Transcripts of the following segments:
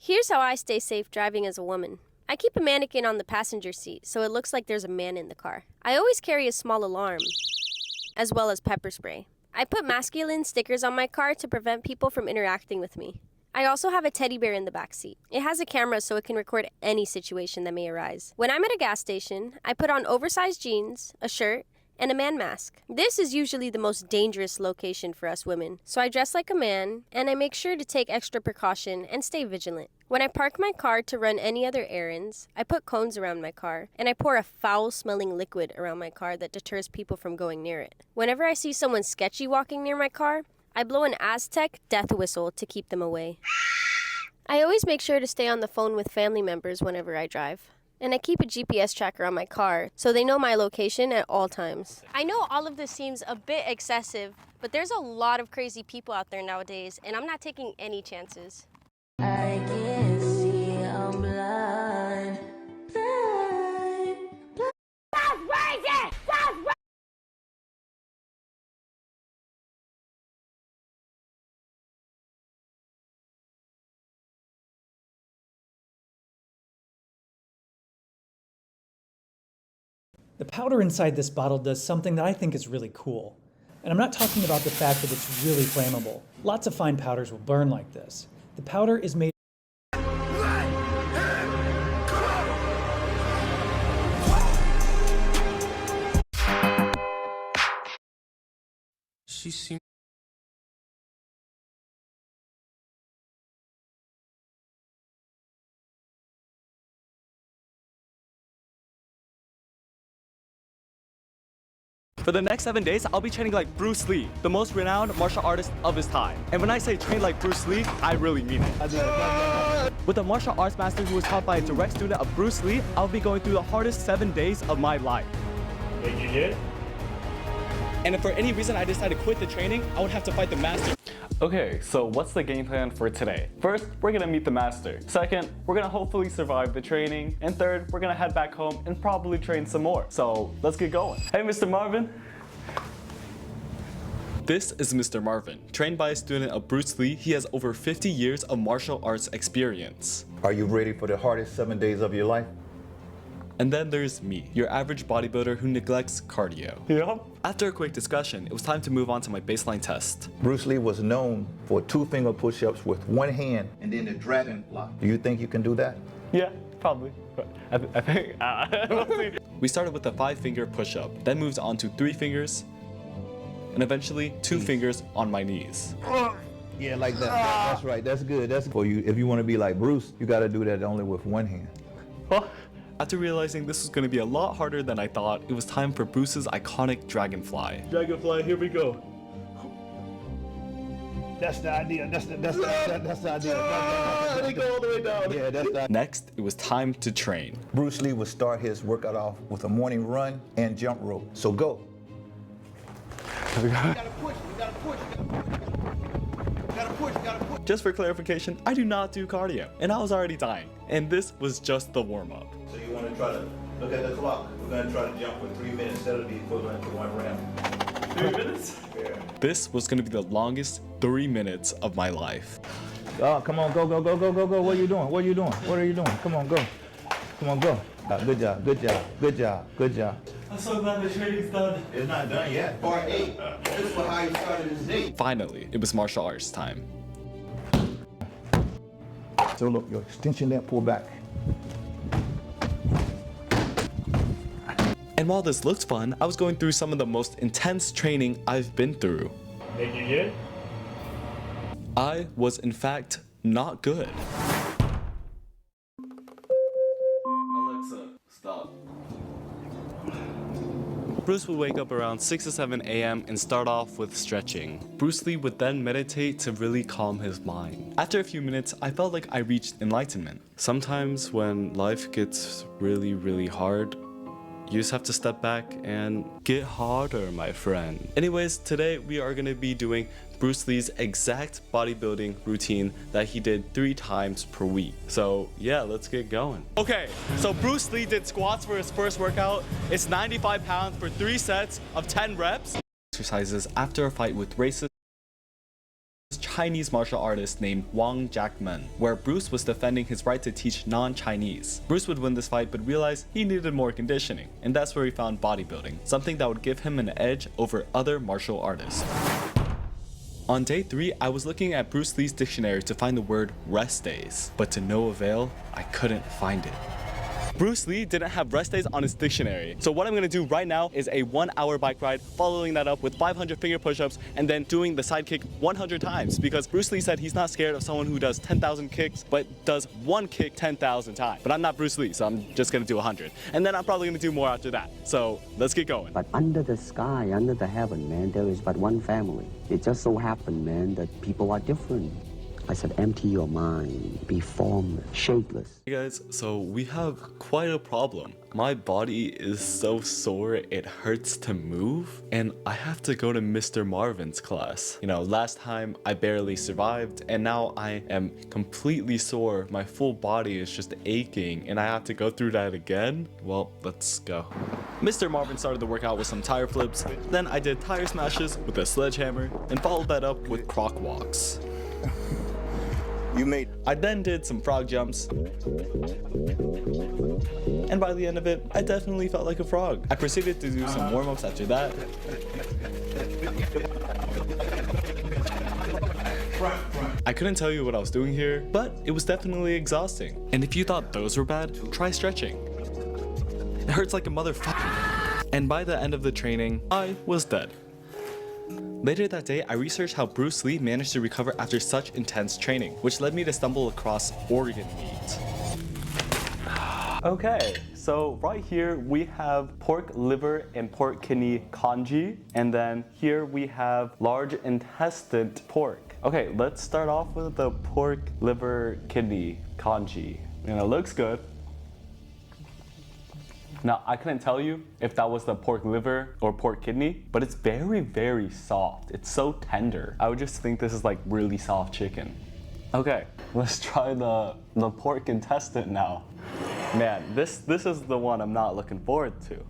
Here's how I stay safe driving as a woman. I keep a mannequin on the passenger seat so it looks like there's a man in the car. I always carry a small alarm, as well as pepper spray. I put masculine stickers on my car to prevent people from interacting with me. I also have a teddy bear in the back seat. It has a camera so it can record any situation that may arise. When I'm at a gas station, I put on oversized jeans, a shirt, and a man mask. This is usually the most dangerous location for us women, so I dress like a man, and I make sure to take extra precaution and stay vigilant. When I park my car to run any other errands, I put cones around my car, and I pour a foul-smelling liquid around my car that deters people from going near it. Whenever I see someone sketchy walking near my car, I blow an Aztec death whistle to keep them away. I always make sure to stay on the phone with family members whenever I drive. And I keep a GPS tracker on my car so they know my location at all times. I know all of this seems a bit excessive, but there's a lot of crazy people out there nowadays, and I'm not taking any chances. I can see I'm blind. That's racist! That's racist! The powder inside this bottle does something that I think is really cool. And I'm not talking about the fact that it's really flammable. Lots of fine powders will burn like this. The powder is made She seemed For the next 7 days, I'll be training like Bruce Lee, the most renowned martial artist of his time. And when I say train like Bruce Lee, I really mean it. With a martial arts master who was taught by a direct student of Bruce Lee, I'll be going through the hardest 7 days of my life. Did you did? And if for any reason I decide to quit the training, I would have to fight the master. Okay, so what's the game plan for today? First, we're gonna meet the master. Second, we're gonna hopefully survive the training. And third, we're gonna head back home and probably train some more. So let's get going. Hey, Mr. Marvin. This is Mr. Marvin. Trained by a student of Bruce Lee, he has over 50 years of martial arts experience. Are you ready for the hardest 7 days of your life? And then there's me, your average bodybuilder who neglects cardio. Yep. After a quick discussion, it was time to move on to my baseline test. Bruce Lee was known for 2-finger push-ups with one hand and then the dragon block. Do you think you can do that? Yeah, probably. I think, We started with a 5-finger push-up, then moved on to 3 fingers, and eventually 2 fingers on my knees. Yeah, like that. That's right. That's good. That's for you. If you want to be like Bruce, you got to do that only with one hand. Well, after realizing this was going to be a lot harder than I thought, it was time for Bruce's iconic dragonfly. Dragonfly, here we go. That's the idea. That's the idea. Let me go all the way down. Yeah, that's the Next, it was time to train. Bruce Lee would start his workout off with a morning run and jump rope. So go. Here we go. You gotta push. You gotta push. You gotta push. You gotta push. Just for clarification, I do not do cardio, and I was already dying. And this was just the warm-up. So you want to try to look at the clock. We're going to try to jump for 3 minutes. That'll be equivalent to 1 round. 3 minutes? Yeah. This was going to be the longest 3 minutes of my life. Oh, come on, go. What are you doing? What are you doing? What are you doing? Come on, go. Come on, go. Good job, good job, good job, good job. I'm so glad the training's done. It's not done yet. Part 8. This was how you started this day. Finally, it was martial arts time. So look, your extension there, pull back. And while this looked fun, I was going through some of the most intense training I've been through. Did you did? I was in fact not good. Alexa, stop. Bruce would wake up around 6 or 7 a.m. and start off with stretching. Bruce Lee would then meditate to really calm his mind. After a few minutes, I felt like I reached enlightenment. Sometimes when life gets really hard, you just have to step back and get harder, my friend. Anyways, today we are gonna be doing Bruce Lee's exact bodybuilding routine that he did 3 times per week. So yeah, let's get going. Okay, so Bruce Lee did squats for his first workout. It's 95 pounds for 3 sets of 10 reps. exercises after a fight with racist Chinese martial artist named Wang Jackman, where Bruce was defending his right to teach non-Chinese. Bruce would win this fight but realized he needed more conditioning, and that's where he found bodybuilding, something that would give him an edge over other martial artists. On day 3, I was looking at Bruce Lee's dictionary to find the word rest days, but to no avail, I couldn't find it. Bruce Lee didn't have rest days on his dictionary. So what I'm gonna do right now is a 1-hour bike ride, following that up with 500 finger push-ups, and then doing the side kick 100 times, because Bruce Lee said he's not scared of someone who does 10,000 kicks, but does one kick 10,000 times. But I'm not Bruce Lee, so I'm just gonna do 100. And then I'm probably gonna do more after that. So let's get going. But under the sky, under the heaven, man, there is but one family. It just so happened, man, that people are different. I said, empty your mind, be formless, shapeless. Hey guys, so we have quite a problem. My body is so sore it hurts to move, and I have to go to Mr. Marvin's class. You know, last time I barely survived, and now I am completely sore. My full body is just aching, and I have to go through that again? Well, let's go. Mr. Marvin started the workout with some tire flips, then I did tire smashes with a sledgehammer, and followed that up with croc walks. I then did some frog jumps, and by the end of it, I definitely felt like a frog. I proceeded to do some warm-ups after that. I couldn't tell you what I was doing here, but it was definitely exhausting. And if you thought those were bad, try stretching. It hurts like a motherfucker. And by the end of the training, I was dead. Later that day, I researched how Bruce Lee managed to recover after such intense training, which led me to stumble across organ meat. Okay, so right here we have pork liver and pork kidney congee, and then here we have large intestine pork. Okay, let's start off with the pork liver kidney congee. And it looks good. Now, I couldn't tell you if that was the pork liver or pork kidney, but it's very, very soft. It's so tender. I would just think this is like really soft chicken. Okay, let's try the pork intestine now. Man, this is the one I'm not looking forward to.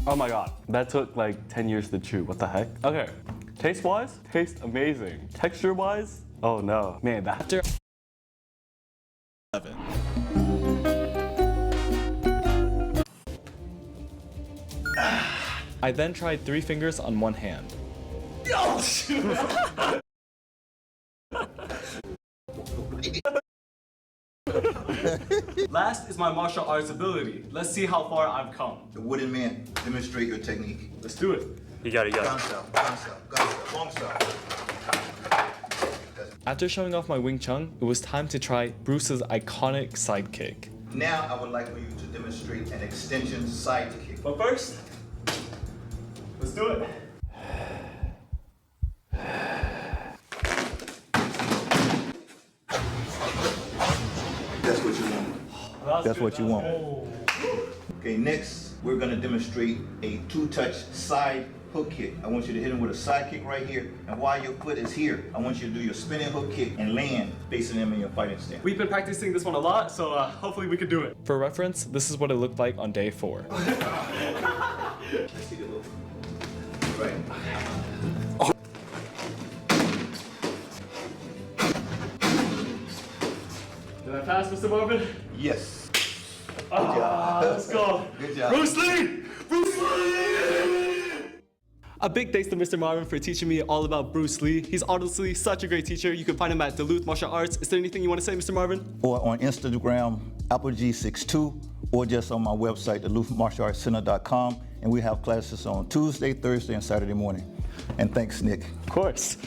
Oh my god, that took like 10 years to chew. What the heck? Okay. Taste-wise, tastes amazing. Texture-wise, oh no. Man, that after 7. I then tried 3 fingers on one hand. Last is my martial arts ability. Let's see how far I've come. The wooden man, demonstrate your technique. Let's do it. You got it, Gun style, gun style, gun style, long style. After showing off my Wing Chun, it was time to try Bruce's iconic sidekick. Now I would like for you to demonstrate an extension side kick. But first, let's do it. That's what you want. That's what you want. Okay, next we're gonna demonstrate a 2-touch side hook kick. I want you to hit him with a side kick right here, and while your foot is here, I want you to do your spinning hook kick and land facing him in your fighting stance. We've been practicing this one a lot, so hopefully we can do it. For reference, this is what it looked like on day 4. Let's see the look. Right. Did I pass, Mr. Marvin? Yes. Let's go. Good job. Bruce Lee! Bruce Lee! A big thanks to Mr. Marvin for teaching me all about Bruce Lee. He's honestly such a great teacher. You can find him at Duluth Martial Arts. Is there anything you want to say, Mr. Marvin? Or on Instagram, AppleG62, or just on my website, DuluthMartialArtsCenter.com. And we have classes on Tuesday, Thursday, and Saturday morning. And thanks, Nick. Of course.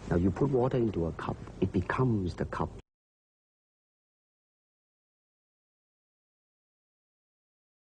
Now you put water into a cup, it becomes the cup.